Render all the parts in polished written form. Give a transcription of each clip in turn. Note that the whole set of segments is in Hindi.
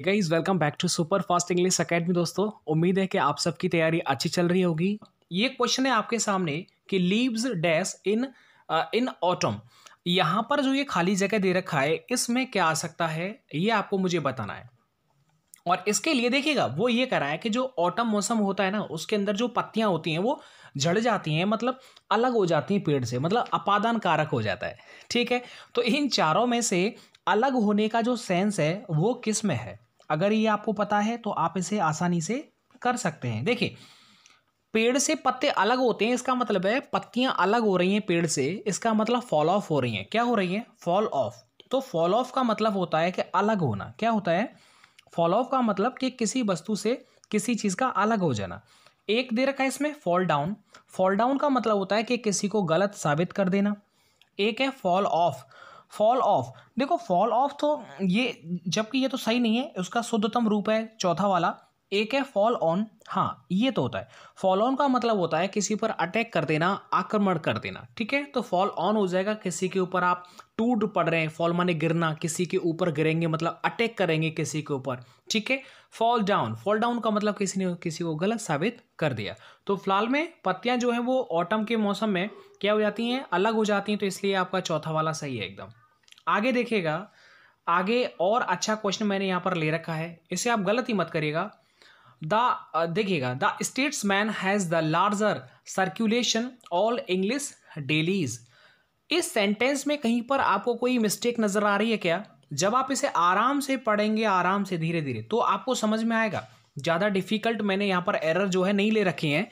Guys welcome back to super fast English academy. दोस्तों, उम्मीद है कि आप सबकी तैयारी अच्छी चल रही होगी। ये क्वेश्चन है आपके सामने कि लीव्स डैश इन ऑटम। यहाँ पर जो ये खाली जगह दे रखा है, इसमें क्या आ सकता है, ये आपको मुझे बताना है। और इसके लिए देखिएगा, वो ये कह रहा है कि जो ऑटम मौसम होता है ना, उसके अंदर जो पत्तियां होती हैं वो झड़ जाती हैं, मतलब अलग हो जाती हैं पेड़ से, मतलब अपादान कारक हो जाता है। ठीक है, तो इन चारों में से अलग होने का जो सेंस है वो किस में है? अगर ये आपको पता है तो आप इसे आसानी से कर सकते हैं। देखिए, पेड़ से पत्ते अलग होते हैं, इसका मतलब है पत्तियां अलग हो रही हैं पेड़ से, इसका मतलब फॉल ऑफ हो रही हैं। क्या हो रही है? Fall of. तो फॉल ऑफ का मतलब होता है कि अलग होना। क्या होता है? फॉल ऑफ का मतलब कि किसी वस्तु से किसी चीज का अलग हो जाना। एक दे रखा है इसमें फॉल डाउन। फॉल डाउन का मतलब होता है कि किसी को गलत साबित कर देना। एक है फॉल ऑफ। फॉल ऑफ, देखो फॉल ऑफ तो ये, जबकि ये तो सही नहीं है, उसका शुद्धतम रूप है चौथा वाला। एक है फॉल ऑन। हाँ, ये तो होता है। फॉल ऑन का मतलब होता है किसी पर अटैक कर देना, आक्रमण कर देना। ठीक है, तो फॉल ऑन हो जाएगा किसी के ऊपर आप टूट पड़ रहे हैं। फॉल माने गिरना, किसी के ऊपर गिरेंगे मतलब अटैक करेंगे किसी के ऊपर। ठीक है, फॉल डाउन। फॉल डाउन का मतलब किसी ने किसी को गलत साबित कर दिया। तो फिलहाल में पत्तियां जो है वो ऑटम के मौसम में क्या हो जाती हैं? अलग हो जाती हैं। तो इसलिए आपका चौथा वाला सही है एकदम। आगे देखिएगा, आगे और अच्छा क्वेश्चन मैंने यहां पर ले रखा है, इसे आप गलत ही मत करिएगा। देखिएगा, the statesman has the larger circulation all English dailies. इस सेंटेंस में कहीं पर आपको कोई मिस्टेक नजर आ रही है क्या? जब आप इसे आराम से पढ़ेंगे, आराम से धीरे धीरे, तो आपको समझ में आएगा। ज्यादा डिफिकल्ट मैंने यहां पर एरर जो है नहीं ले रखे हैं।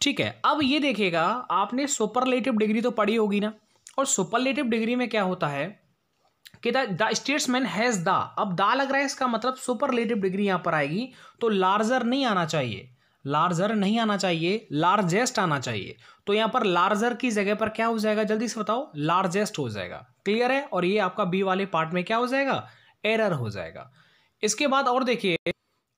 ठीक है, अब ये देखिएगा, आपने सुपरलेटिव डिग्री तो पढ़ी होगी ना, और सुपरलेटिव डिग्री में क्या होता है कि द स्टेट्समैन हैज द, अब दा लग रहा है, इसका मतलब सुपरलेटिव डिग्री यहां पर आएगी। तो लार्जर नहीं आना चाहिए, लार्जर नहीं आना चाहिए, लार्जेस्ट आना चाहिए। तो यहां पर लार्जर की जगह पर क्या हो जाएगा? जल्दी से बताओ, लार्जेस्ट हो जाएगा। क्लियर है? और ये आपका बी वाले पार्ट में क्या हो जाएगा? एरर हो जाएगा। इसके बाद और देखिए,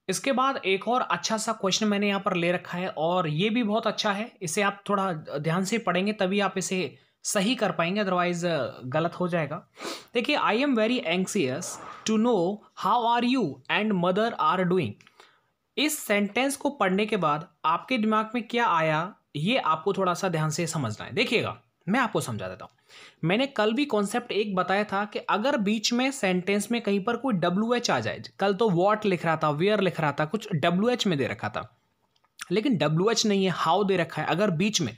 इसके बाद एक और अच्छा सा क्वेश्चन मैंने यहां पर ले रखा है, और ये भी बहुत अच्छा है। इसे आप थोड़ा ध्यान से पढ़ेंगे तभी आप इसे सही कर पाएंगे, अदरवाइज गलत हो जाएगा। देखिए, I am very anxious to know how are you and mother are doing. इस सेंटेंस को पढ़ने के बाद आपके दिमाग में क्या आया, ये आपको थोड़ा सा ध्यान से समझना है। देखिएगा, मैं आपको समझा देता हूं। मैंने कल भी कॉन्सेप्ट एक बताया था कि अगर बीच में सेंटेंस में कहीं पर कोई WH आ जाए, कल तो वॉट लिख रहा था, वेयर लिख रहा था, कुछ WH में दे रखा था, लेकिन WH नहीं है, हाउ दे रखा है। अगर बीच में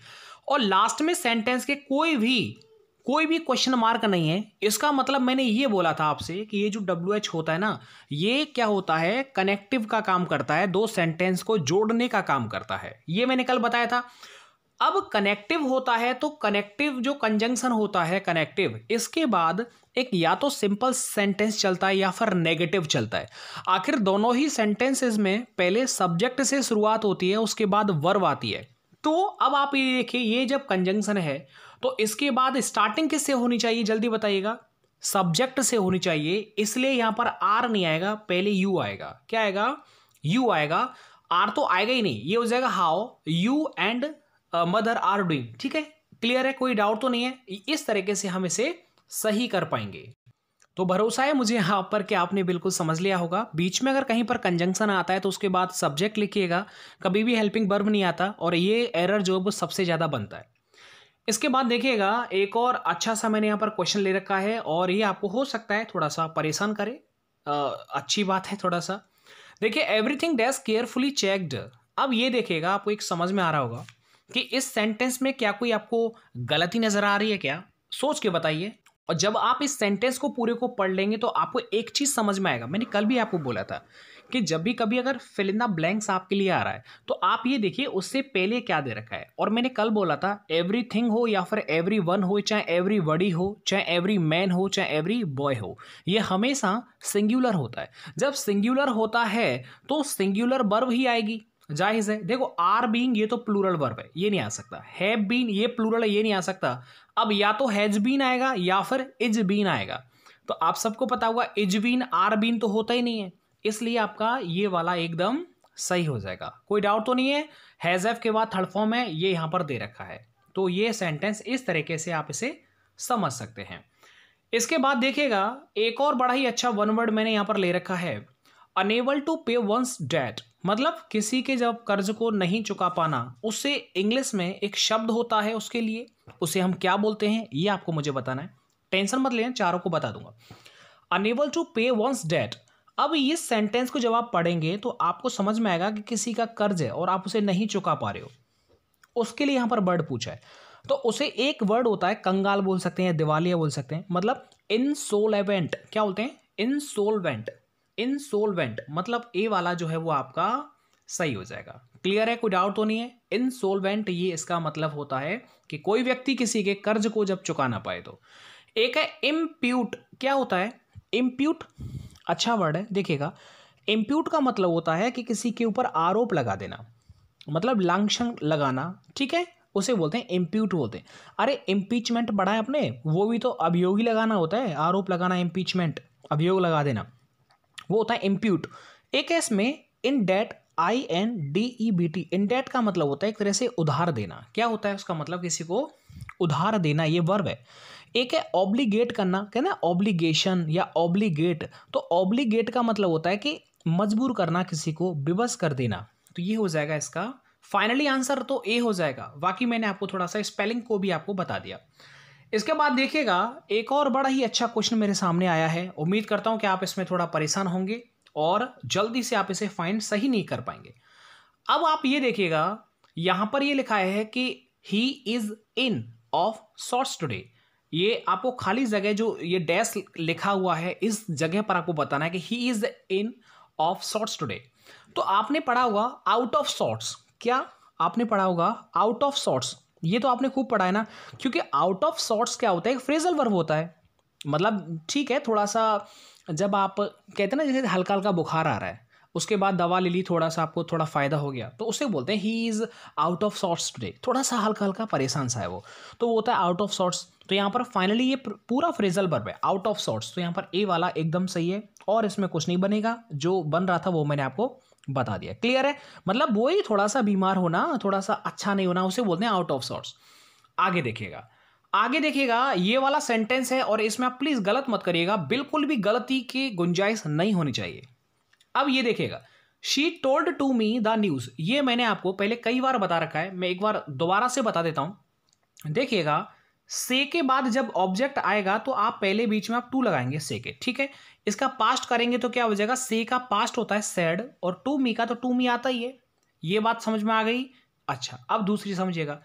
और लास्ट में सेंटेंस के कोई भी क्वेश्चन मार्क नहीं है, इसका मतलब मैंने ये बोला था आपसे कि ये जो WH होता है ना, ये क्या होता है? कनेक्टिव का काम करता है, दो सेंटेंस को जोड़ने का काम करता है। ये मैंने कल बताया था। अब कनेक्टिव होता है तो कनेक्टिव जो कंजंक्शन होता है कनेक्टिव, इसके बाद एक या तो सिंपल सेंटेंस चलता है या फिर नेगेटिव चलता है। आखिर दोनों ही सेंटेंसेस में पहले सब्जेक्ट से शुरुआत होती है, उसके बाद वर्ब आती है। तो अब आप ये देखिए, ये जब कंजंक्शन है तो इसके बाद स्टार्टिंग किससे होनी चाहिए? जल्दी बताइएगा। सब्जेक्ट से होनी चाहिए, इसलिए यहां पर आर नहीं आएगा, पहले यू आएगा। क्या आएगा? यू आएगा। आर तो आएगा ही नहीं, ये हो जाएगा how you and mother are doing. ठीक है, क्लियर है? कोई डाउट तो नहीं है? इस तरीके से हम इसे सही कर पाएंगे। तो भरोसा है मुझे यहाँ पर कि आपने बिल्कुल समझ लिया होगा। बीच में अगर कहीं पर कंजंक्शन आता है तो उसके बाद सब्जेक्ट लिखिएगा, कभी भी हेल्पिंग वर्ब नहीं आता, और ये एरर जो है वो सबसे ज्यादा बनता है। इसके बाद देखिएगा, एक और अच्छा सा मैंने यहाँ पर क्वेश्चन ले रखा है, और ये आपको हो सकता है थोड़ा सा परेशान करे। अच्छी बात है थोड़ा सा। देखिए, एवरीथिंग डैश केयरफुली चेक्ड। अब ये देखिएगा, आपको एक समझ में आ रहा होगा कि इस सेंटेंस में क्या कोई आपको गलती नजर आ रही है क्या? सोच के बताइए। और जब आप इस सेंटेंस को पूरे को पढ़ लेंगे तो आपको एक चीज समझ में आएगा। मैंने कल भी आपको बोला था कि जब भी कभी अगर फिल इन द ब्लैंक्स आपके लिए आ रहा है तो आप ये देखिए उससे पहले क्या दे रखा है। और मैंने कल बोला था, एवरीथिंग हो या फिर एवरी वन हो, चाहे एवरी बडी हो, चाहे एवरी मैन हो, चाहे एवरी बॉय हो, ये हमेशा सिंगुलर होता है। जब सिंगुलर होता है तो सिंगुलर वर्ब ही आएगी, जाहिर है। देखो, आर बीइंग ये तो प्लूरल वर्ब है, ये नहीं आ सकता। हैव बीन ये प्लूरल है, ये नहीं आ सकता। अब या तो हैज बीन आएगा या फिर इज बीन आएगा। तो आप सबको पता होगा इज बीन आर बीन तो होता ही नहीं है, इसलिए आपका ये वाला एकदम सही हो जाएगा। कोई डाउट तो नहीं है? हैज हैव के बाद थर्ड फॉर्म है, ये यहां पर दे रखा है। तो ये सेंटेंस इस तरीके से आप इसे समझ सकते हैं। इसके बाद देखिएगा, एक और बड़ा ही अच्छा वन वर्ड मैंने यहां पर ले रखा है, अनेबल टू पे वंस डेट मतलब किसी के जब कर्ज को नहीं चुका पाना, उससे इंग्लिश में एक शब्द होता है उसके लिए, उसे हम क्या बोलते हैं ये आपको मुझे बताना है। टेंशन मत लें, चारों को बता दूंगा। अनेबल टू पे वंस डेट। अब इस सेंटेंस को जब आप पढ़ेंगे तो आपको समझ में आएगा कि किसी का कर्ज है और आप उसे नहीं चुका पा रहे हो, उसके लिए यहां पर वर्ड पूछा है। तो उसे एक वर्ड होता है, कंगाल बोल सकते हैं, दिवालिया बोल सकते हैं, मतलब इनसोलेवेंट। क्या बोलते हैं? इनसोलवेंट। इनसोलवेंट मतलब ए वाला जो है वो आपका सही हो जाएगा। क्लियर है? कोई डाउट तो नहीं है? इनसोलवेंट ये इसका मतलब होता है कि कोई व्यक्ति किसी के कर्ज को जब चुका ना पाए तो। एक है इम्प्यूट। क्या होता है इम्प्यूट? अच्छा वर्ड है, देखिएगा। इम्प्यूट का मतलब होता है कि किसी के ऊपर आरोप लगा देना, मतलब लांछन लगाना, ठीक है, उसे बोलते हैं इम्प्यूट बोलते हैं। अरे इम्पीचमेंट पढ़ा है आपने, वो भी तो अभियोग ही लगाना होता है, आरोप लगाना, इम्पीचमेंट अभियोग लगा देना, वो होता है इम्प्यूट। एक है इसमें इंडेट, INDEBT। इंडेट का मतलब होता है एक तरह से उधार देना। क्या होता है उसका मतलब? किसी को उधार देना, ये वर्ब है। एक है ऑब्लिगेट करना, कहना ऑब्लिगेशन या ऑब्लिगेट। तो ऑब्लिगेट का मतलब होता है कि मजबूर करना, किसी को विवश कर देना। तो ये हो जाएगा इसका फाइनली आंसर, तो ए हो जाएगा। बाकी मैंने आपको थोड़ा सा स्पेलिंग को भी आपको बता दिया। इसके बाद देखिएगा एक और बड़ा ही अच्छा क्वेश्चन मेरे सामने आया है। उम्मीद करता हूं कि आप इसमें थोड़ा परेशान होंगे और जल्दी से आप इसे फाइंड सही नहीं कर पाएंगे। अब आप ये देखिएगा, यहां पर ये लिखा है कि he is in of shorts today. ये आपको खाली जगह जो ये डैश लिखा हुआ है, इस जगह पर आपको बताना है कि he is in of shorts today. तो आपने पढ़ा होगा आउट ऑफ शॉर्ट्स। क्या आपने पढ़ा होगा आउट ऑफ शॉर्ट्स? ये तो आपने खूब पढ़ा है ना, क्योंकि आउट ऑफ शॉर्ट्स क्या होता है? एक फ्रेजल वर्ब होता है। मतलब ठीक है, थोड़ा सा जब आप कहते हैं ना जैसे हल्का हल्का बुखार आ रहा है, उसके बाद दवा ले ली, थोड़ा सा आपको थोड़ा फायदा हो गया, तो उसे बोलते हैं he is out of shorts today. थोड़ा सा हल्का हल्का परेशान सा है वो, तो वो होता है आउट ऑफ शॉर्ट्स। तो यहाँ पर फाइनली ये पूरा फ्रेजल वर्ब है आउट ऑफ शॉर्ट्स। तो यहाँ पर ए वाला एकदम सही है और इसमें कुछ नहीं बनेगा, जो बन रहा था वो मैंने आपको बता दिया। क्लियर है? मतलब वो ही थोड़ा सा बीमार होना, थोड़ा सा अच्छा नहीं होना, उसे बोलते हैं आउट ऑफ शॉर्ट्स। आगे देखिएगा, आगे देखिएगा, ये वाला सेंटेंस है और इसमें आप प्लीज गलत मत करिएगा, बिल्कुल भी गलती की गुंजाइश नहीं होनी चाहिए। अब ये देखिएगा, she told to me the news. ये मैंने आपको पहले कई बार बता रखा है, मैं एक बार दोबारा से बता देता हूं। देखिएगा, से के बाद जब ऑब्जेक्ट आएगा तो आप पहले बीच में आप टू लगाएंगे से के, ठीक है। इसका पास्ट करेंगे तो क्या हो जाएगा? से का पास्ट होता है सैड और टू मी का तो टू मी आता ही है। ये बात समझ में आ गई? अच्छा, अब दूसरी समझिएगा,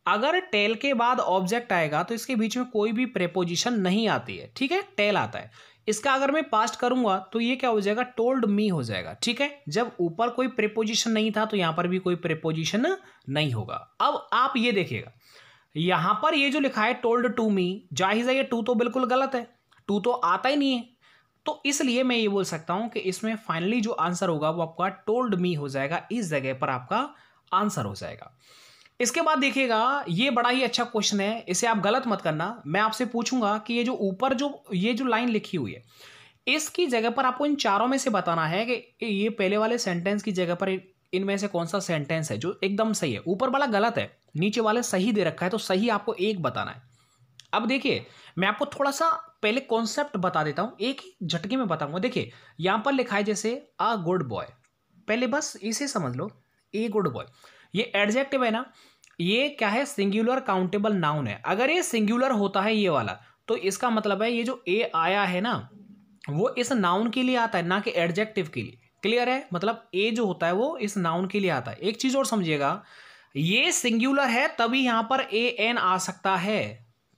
अगर टेल के बाद ऑब्जेक्ट आएगा तो इसके बीच में कोई भी प्रेपोजिशन नहीं आती है, ठीक है, टेल आता है। इसका अगर मैं पास्ट करूंगा तो ये क्या हो जाएगा? टोल्ड मी हो जाएगा, ठीक है। जब ऊपर कोई प्रेपोजिशन नहीं था तो यहां पर भी कोई प्रेपोजिशन नहीं होगा। अब आप ये देखिएगा, यहां पर ये जो लिखा है टोल्ड टू मी, जाहिर है ये टू तो बिल्कुल गलत है, टू तो आता ही नहीं है। तो इसलिए मैं ये बोल सकता हूं कि इसमें फाइनली जो आंसर होगा वो आपका टोल्ड मी हो जाएगा, इस जगह पर आपका आंसर हो जाएगा। इसके बाद देखिएगा, ये बड़ा ही अच्छा क्वेश्चन है, इसे आप गलत मत करना। मैं आपसे पूछूंगा कि ये जो ऊपर ये जो लाइन लिखी हुई है, इसकी जगह पर आपको इन चारों में से बताना है कि ये पहले वाले सेंटेंस की जगह पर इनमें से कौन सा सेंटेंस है जो एकदम सही है। ऊपर वाला गलत है, नीचे वाले सही दे रखा है, तो सही आपको एक बताना है। अब देखिए, मैं आपको थोड़ा सा पहले कॉन्सेप्ट बता देता हूं, एक ही झटके में बताऊंगा। देखिए यहां पर लिखा है जैसे अ गुड बॉय, पहले बस इसे समझ लो, ए गुड बॉय। ये एडजेक्टिव है ना, ये क्या है? सिंगुलर काउंटेबल नाउन है। अगर ये सिंगुलर होता है ये वाला, तो इसका मतलब है ये जो ए आया है ना, वो इस नाउन के लिए आता है, ना कि एडजेक्टिव के लिए। क्लियर है? मतलब ए जो होता है वो इस नाउन के लिए आता है। एक चीज और समझिएगा, ये सिंगुलर है तभी यहां पर ए एन आ सकता है।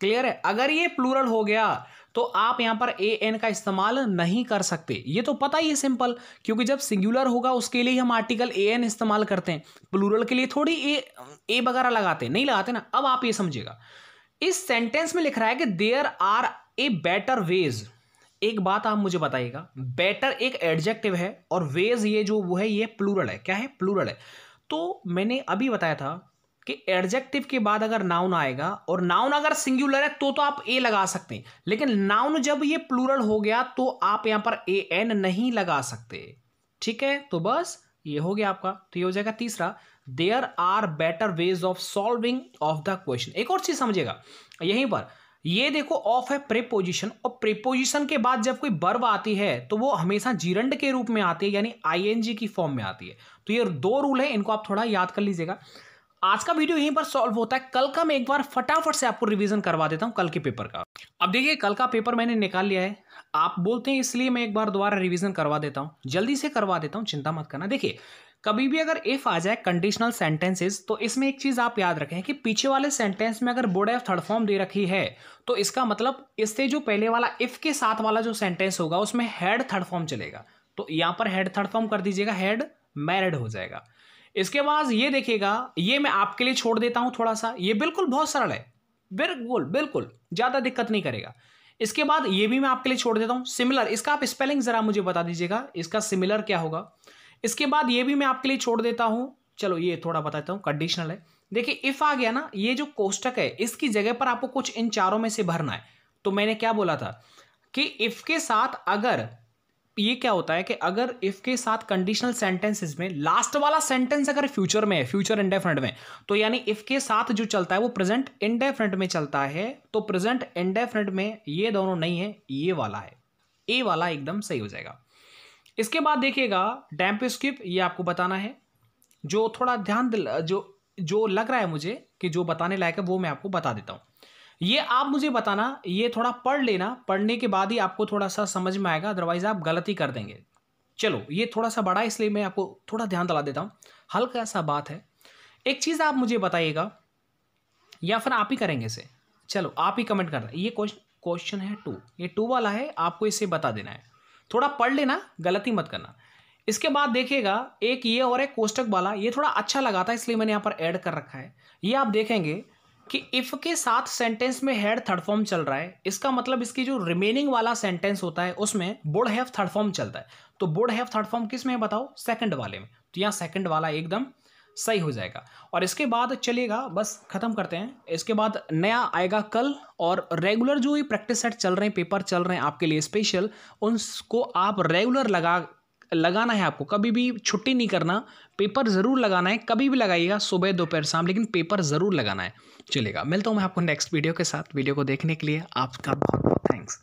क्लियर है? अगर ये प्लूरल हो गया तो आप यहां पर ए एन का इस्तेमाल नहीं कर सकते, ये तो पता ही है सिंपल, क्योंकि जब सिंगुलर होगा उसके लिए हम आर्टिकल ए एन इस्तेमाल करते हैं, प्लूरल के लिए थोड़ी ए वगैरह लगाते नहीं लगाते ना। अब आप ये समझिएगा, इस सेंटेंस में लिख रहा है कि there are a better ways. एक बात आप मुझे बताइएगा, बेटर एक एडजेक्टिव है और वेज ये जो वो है ये प्लूरल है। क्या है? प्लूरल है। तो मैंने अभी बताया था कि एडजेक्टिव के बाद अगर नाउन आएगा और नाउन अगर सिंगुलर है तो आप ए लगा सकते हैं, लेकिन नाउन जब ये प्लूरल हो गया तो आप यहां पर ए एन नहीं लगा सकते। ठीक है, तो बस ये हो गया आपका। तो ये हो जाएगा तीसरा, there are better ways of solving of the question. एक और चीज समझिएगा, यहीं पर ये देखो ऑफ है प्रीपोजिशन, और प्रीपोजिशन के बाद जब कोई वर्ब आती है तो वो हमेशा जीरंड के रूप में आती है, यानी आईएनजी की फॉर्म में आती है। तो ये दो रूल है, इनको आप थोड़ा याद कर लीजिएगा। आज का वीडियो यहीं पर सॉल्व होता है। कल का मैं एक बार फटाफट से आपको रिवीजन करवा देता हूं कल के पेपर का। अब देखिए कल का पेपर मैंने निकाल लिया है, आप बोलते हैं इसलिए मैं एक बार दोबारा रिवीजन करवा देता हूं, जल्दी से करवा देता हूं, चिंता मत करना। देखिए कभी भी अगर इफ आ जाए कंडीशनल सेंटेंसेस, तो इसमें एक चीज आप याद रखें कि पीछे वाले सेंटेंस में अगर वुड हैव थर्ड फॉर्म दे रखी है तो इसका मतलब इससे जो पहले वाला इफ के साथ वाला जो सेंटेंस होगा उसमें हैड थर्ड फॉर्म चलेगा। तो यहां पर हैड थर्ड फॉर्म कर दीजिएगा, हैड मैरिड हो जाएगा। इसके बाद ये देखिएगा, ये मैं आपके लिए छोड़ देता हूं थोड़ा सा, ये बिल्कुल बहुत सरल है, बिल्कुल बिल्कुल ज्यादा दिक्कत नहीं करेगा। इसके बाद ये भी मैं आपके लिए छोड़ देता हूं सिमिलर, इसका आप स्पेलिंग जरा मुझे बता दीजिएगा, इसका सिमिलर क्या होगा। इसके बाद ये भी मैं आपके लिए छोड़ देता हूं, चलो ये थोड़ा बताता हूं, कंडीशनल है। देखिए इफ आ गया ना, ये जो कोष्टक है इसकी जगह पर आपको कुछ इन चारों में से भरना है। तो मैंने क्या बोला था कि इफ के साथ अगर ये क्या होता है कि अगर इफ के साथ कंडीशनल सेंटेंसेस में लास्ट वाला सेंटेंस अगर फ्यूचर में है, फ्यूचर इंडेफिनिट में, तो यानी इफ के साथ जो चलता है वो प्रेजेंट इंडेफिनिट में चलता है। तो प्रेजेंट इंडेफिनिट में ये दोनों नहीं है, ये वाला है, ए वाला एकदम सही हो जाएगा। इसके बाद देखिएगा डैम्प स्किप, ये आपको बताना है। जो थोड़ा ध्यान जो लग रहा है मुझे कि जो बताने लायक है वो मैं आपको बता देता हूं। ये आप मुझे बताना, ये थोड़ा पढ़ लेना, पढ़ने के बाद ही आपको थोड़ा सा समझ में आएगा, अदरवाइज आप गलती कर देंगे। चलो ये थोड़ा सा बड़ा है इसलिए मैं आपको थोड़ा ध्यान दिला देता हूं, हल्का सा बात है। एक चीज आप मुझे बताइएगा या फिर आप ही करेंगे इसे, चलो आप ही कमेंट करना। ये क्वेश्चन है 2, ये 2 वाला है, आपको इसे बता देना है, थोड़ा पढ़ लेना, गलती मत करना। इसके बाद देखिएगा एक ये और एक कोष्टक वाला, ये थोड़ा अच्छा लगा था इसलिए मैंने यहाँ पर ऐड कर रखा है। ये आप देखेंगे कि इफ के साथ सेंटेंस में हैड थर्ड फॉर्म चल रहा है, इसका मतलब इसकी जो रिमेनिंग वाला सेंटेंस होता है उसमें वुड हैव थर्ड फॉर्म चलता है। तो वुड हैव थर्ड फॉर्म किस में बताओ, सेकंड वाले में। तो यहाँ सेकंड वाला एकदम सही हो जाएगा। और इसके बाद चलिएगा, बस खत्म करते हैं। इसके बाद नया आएगा कल, और रेगुलर जो ये प्रैक्टिस सेट चल रहे हैं, पेपर चल रहे हैं आपके लिए स्पेशल, उनको आप रेगुलर लगाना है। आपको कभी भी छुट्टी नहीं करना, पेपर जरूर लगाना है, कभी भी लगाइएगा, सुबह दोपहर शाम, लेकिन पेपर जरूर लगाना है। चलेगा, मिलता हूं मैं आपको नेक्स्ट वीडियो के साथ। वीडियो को देखने के लिए आपका बहुत बहुत थैंक्स।